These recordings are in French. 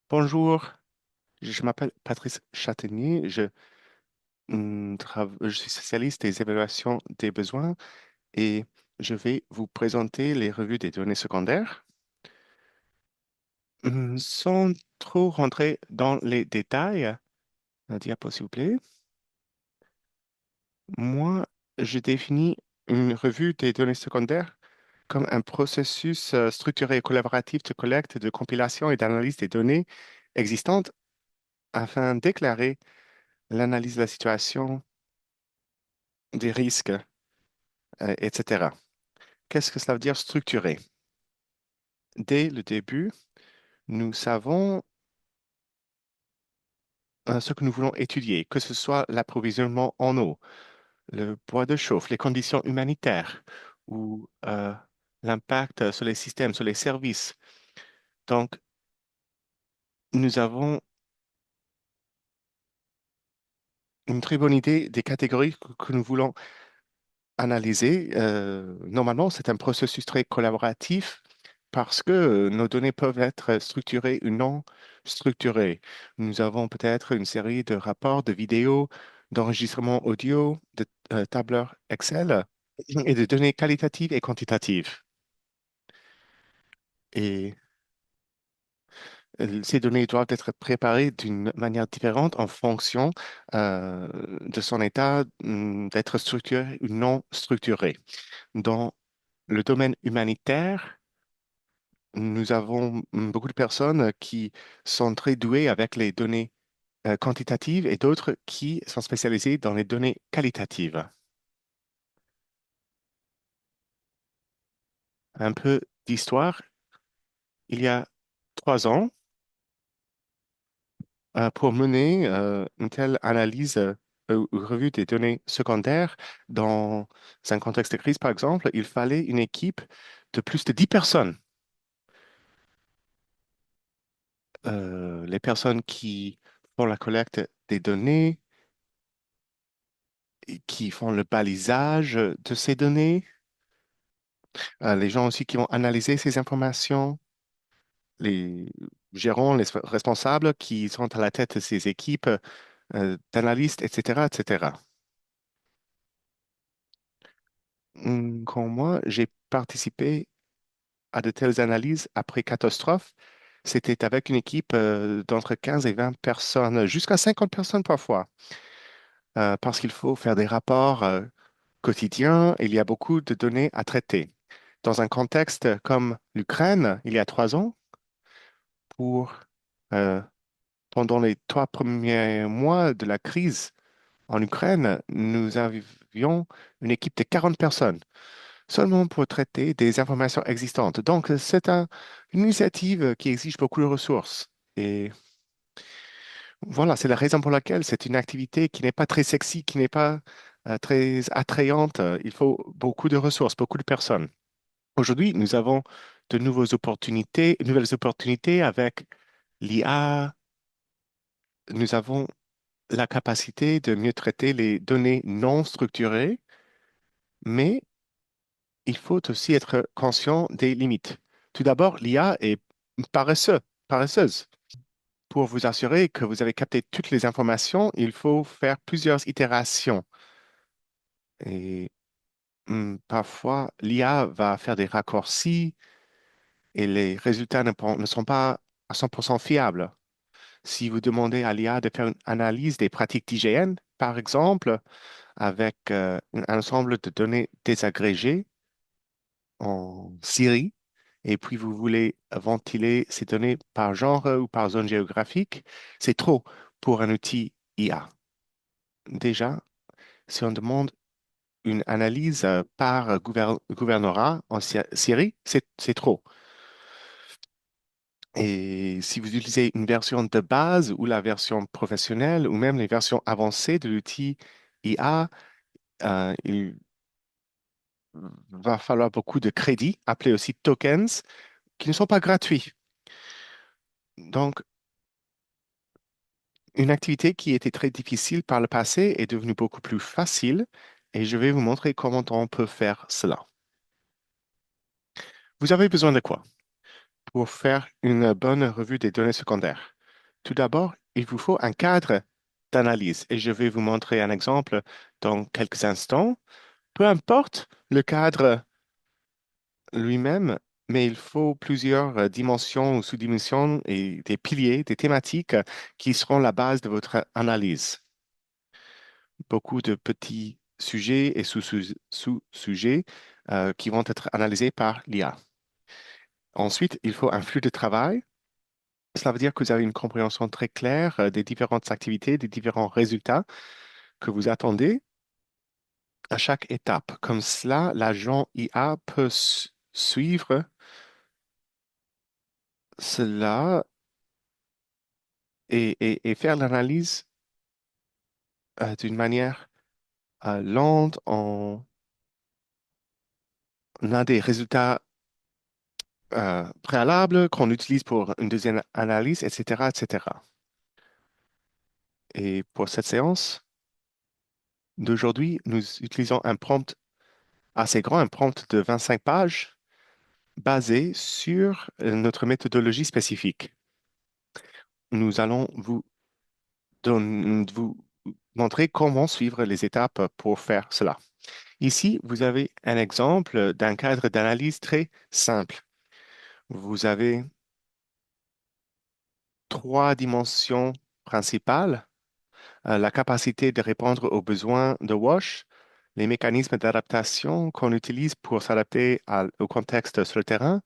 Bonjour, je m'appelle Patrice Châtaignier, je suis spécialiste des évaluations des besoins et je vais vous présenter les revues des données secondaires. Sans trop rentrer dans les détails, un diapo s'il vous plaît, moi, je définis une revue des données secondaires comme un processus structuré et collaboratif de collecte, de compilation et d'analyse des données existantes afin d'éclairer l'analyse de la situation, des risques etc. Qu'est-ce que cela veut dire structuré? Dès le début, nous savons ce que nous voulons étudier, que ce soit l'approvisionnement en eau, le bois de chauffe, les conditions humanitaires ou l'impact sur les systèmes, sur les services. Donc, nous avons une très bonne idée des catégories que nous voulons analyser. Normalement, c'est un processus très collaboratif parce que nos données peuvent être structurées ou non structurées. Nous avons peut-être une série de rapports, de vidéos, d'enregistrements audio, de tableurs Excel et de données qualitatives et quantitatives. Et ces données doivent être préparées d'une manière différente en fonction de son état d'être structuré ou non structuré. Dans le domaine humanitaire, nous avons beaucoup de personnes qui sont très douées avec les données quantitatives et d'autres qui sont spécialisées dans les données qualitatives. Un peu d'histoire. Il y a 3 ans, pour mener une telle analyse ou revue des données secondaires dans un contexte de crise, par exemple, il fallait une équipe de plus de 10 personnes. Les personnes qui font la collecte des données, et qui font le balisage de ces données, les gens aussi qui vont analyser ces informations, les gérants, les responsables qui sont à la tête de ces équipes d'analystes, etc., etc. Quand moi, j'ai participé à de telles analyses après catastrophe, c'était avec une équipe d'entre 15 et 20 personnes, jusqu'à 50 personnes parfois, parce qu'il faut faire des rapports quotidiens, il y a beaucoup de données à traiter. Dans un contexte comme l'Ukraine, il y a 3 ans, pour, euh, pendant les 3 premiers mois de la crise en Ukraine, nous avions une équipe de 40 personnes, seulement pour traiter des informations existantes. Donc, une initiative qui exige beaucoup de ressources. Et voilà, c'est la raison pour laquelle c'est une activité qui n'est pas très sexy, qui n'est pas très attrayante. Il faut beaucoup de ressources, beaucoup de personnes. Aujourd'hui, nous avons de nouvelles opportunités avec l'IA. Nous avons la capacité de mieux traiter les données non structurées, mais il faut aussi être conscient des limites. Tout d'abord, l'IA est paresseuse. Pour vous assurer que vous avez capté toutes les informations, il faut faire plusieurs itérations. Et parfois, l'IA va faire des raccourcis et les résultats ne sont pas à 100% fiables. Si vous demandez à l'IA de faire une analyse des pratiques d'hygiène, par exemple, avec un ensemble de données désagrégées en Syrie, et puis vous voulez ventiler ces données par genre ou par zone géographique, c'est trop pour un outil IA. Déjà, si on demande une analyse par gouvernorat en Syrie, c'est trop. Et si vous utilisez une version de base ou la version professionnelle ou même les versions avancées de l'outil IA, il va falloir beaucoup de crédits, appelés aussi tokens, qui ne sont pas gratuits. Donc, une activité qui était très difficile par le passé est devenue beaucoup plus facile et je vais vous montrer comment on peut faire cela. Vous avez besoin de quoi pour faire une bonne revue des données secondaires? Tout d'abord, il vous faut un cadre d'analyse et je vais vous montrer un exemple dans quelques instants. Peu importe le cadre lui-même, mais il faut plusieurs dimensions ou sous-dimensions et des piliers, des thématiques qui seront la base de votre analyse. Beaucoup de petits sujets et sous-sujets qui vont être analysés par l'IA. Ensuite, il faut un flux de travail. Cela veut dire que vous avez une compréhension très claire des différentes activités, des différents résultats que vous attendez à chaque étape. Comme cela, l'agent IA peut suivre cela et faire l'analyse d'une manière lente. On a des résultats préalables qu'on utilise pour une deuxième analyse, etc., etc. Et pour cette séance d'aujourd'hui, nous utilisons un prompt assez grand, un prompt de 25 pages basé sur notre méthodologie spécifique. Nous allons vous montrer comment suivre les étapes pour faire cela. Ici, vous avez un exemple d'un cadre d'analyse très simple. Vous avez trois dimensions principales, la capacité de répondre aux besoins de Wash, les mécanismes d'adaptation qu'on utilise pour s'adapter au contexte sur le terrain,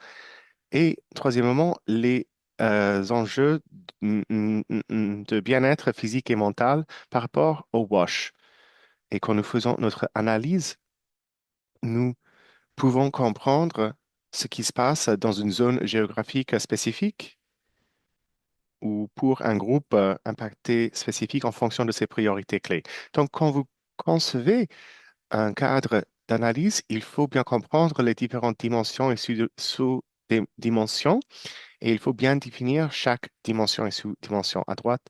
et troisièmement, les enjeux de bien-être physique et mental par rapport au Wash. Et quand nous faisons notre analyse, nous pouvons comprendre ce qui se passe dans une zone géographique spécifique ou pour un groupe impacté spécifique en fonction de ses priorités clés. Donc, quand vous concevez un cadre d'analyse, il faut bien comprendre les différentes dimensions et sous-dimensions et il faut bien définir chaque dimension et sous-dimension. À droite,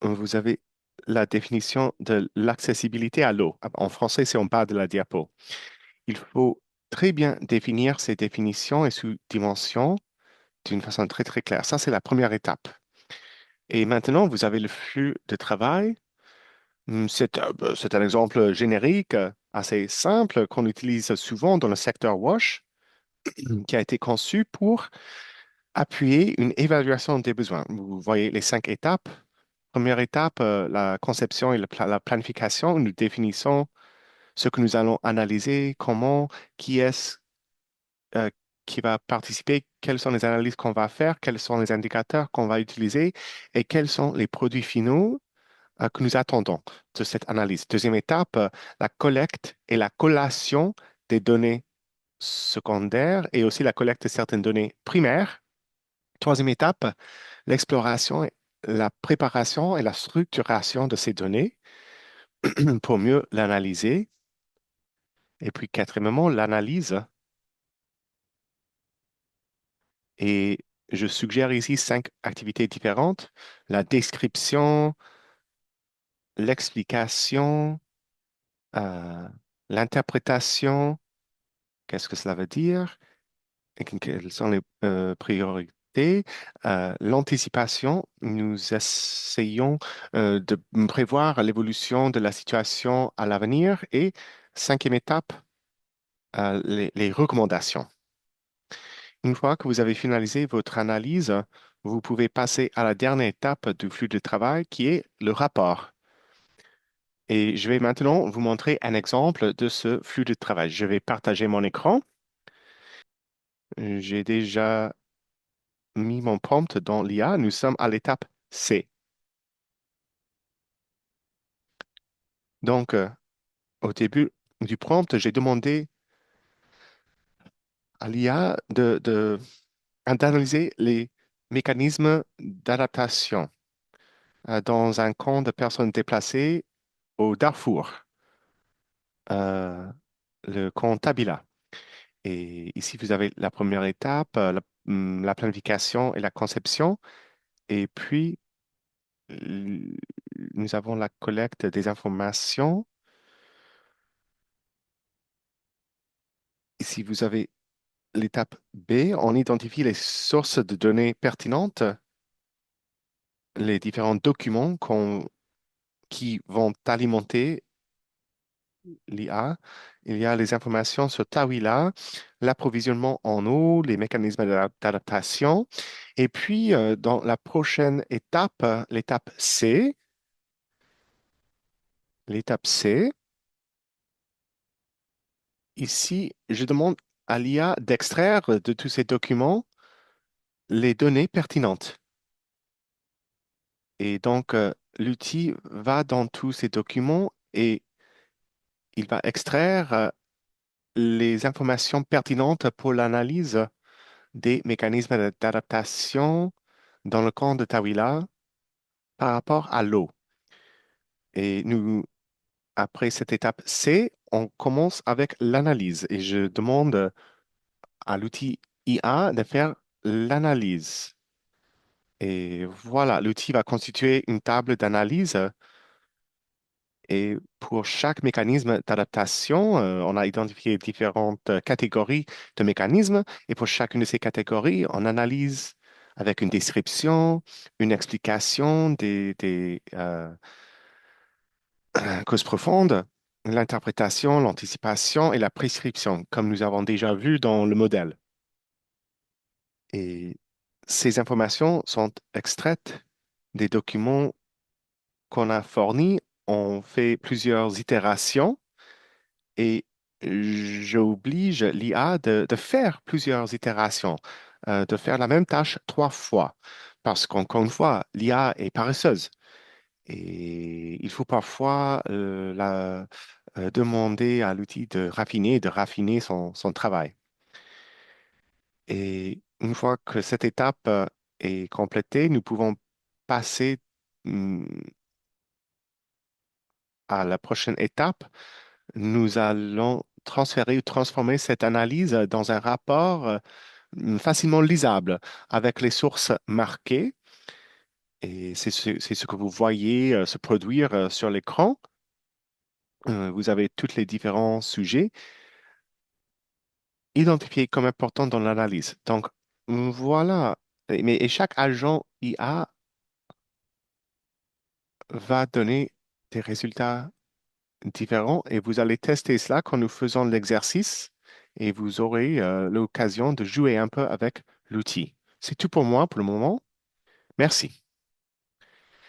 vous avez la définition de l'accessibilité à l'eau. En français, c'est en bas de la diapo. Il faut très bien définir ces définitions et sous-dimensions d'une façon très, très claire. Ça, c'est la première étape. Et maintenant, vous avez le flux de travail. C'est un exemple générique, assez simple, qu'on utilise souvent dans le secteur WASH, qui a été conçu pour appuyer une évaluation des besoins. Vous voyez les cinq étapes. Première étape, la conception et la planification. Nous définissons ce que nous allons analyser, comment, qui est-ce euh, qui va participer, quelles sont les analyses qu'on va faire, quels sont les indicateurs qu'on va utiliser et quels sont les produits finaux que nous attendons de cette analyse. Deuxième étape, la collecte et la collation des données secondaires et aussi la collecte de certaines données primaires. Troisième étape, l'exploration, la préparation et la structuration de ces données pour mieux l'analyser. Et puis quatrièmement, l'analyse. Et je suggère ici cinq activités différentes. La description, l'explication, euh, l'interprétation, qu'est-ce que cela veut dire, et quelles sont les priorités, l'anticipation. Nous essayons de prévoir l'évolution de la situation à l'avenir. Et cinquième étape, les recommandations. Une fois que vous avez finalisé votre analyse, vous pouvez passer à la dernière étape du flux de travail qui est le rapport. Et je vais maintenant vous montrer un exemple de ce flux de travail. Je vais partager mon écran. J'ai déjà mis mon prompt dans l'IA. Nous sommes à l'étape C. Donc, au début du prompt, j'ai demandé à l'IA d'analyser les mécanismes d'adaptation dans un camp de personnes déplacées au Darfour, euh, le camp Tabila. Et ici, vous avez la première étape, la planification et la conception. Et puis, l- nous avons la collecte des informations. Ici, vous avez l'étape B. On identifie les sources de données pertinentes les différents documents qui vont alimenter l'IA. Il y a les informations sur Tawila, l'approvisionnement en eau, les mécanismes d'adaptation. Et puis, dans la prochaine étape, l'étape C, ici, je demande à l'IA d'extraire de tous ces documents les données pertinentes. Et donc, l'outil va dans tous ces documents et il va extraire les informations pertinentes pour l'analyse des mécanismes d'adaptation dans le camp de Tawila par rapport à l'eau. Et après cette étape C, on commence avec l'analyse et je demande à l'outil IA de faire l'analyse. Et voilà, l'outil va constituer une table d'analyse. Et pour chaque mécanisme d'adaptation, on a identifié différentes catégories de mécanismes. Et pour chacune de ces catégories, on analyse avec une description, une explication des causes profondes, l'interprétation, l'anticipation et la prescription, comme nous avons déjà vu dans le modèle. Et ces informations sont extraites des documents qu'on a fournis. On fait plusieurs itérations et j'oblige l'IA de faire plusieurs itérations, de faire la même tâche 3 fois, parce qu'encore une fois, l'IA est paresseuse et il faut parfois demander à l'outil de raffiner son travail. Et une fois que cette étape est complétée, nous pouvons passer hum, à la prochaine étape. Nous allons transférer ou transformer cette analyse dans un rapport facilement lisable avec les sources marquées. Et c'est ce que vous voyez se produire sur l'écran. Vous avez tous les différents sujets identifiés comme importants dans l'analyse. Donc, voilà. Et chaque agent IA va donner des résultats différents et vous allez tester cela quand nous faisons l'exercice et vous aurez l'occasion de jouer un peu avec l'outil. C'est tout pour moi pour le moment. Merci.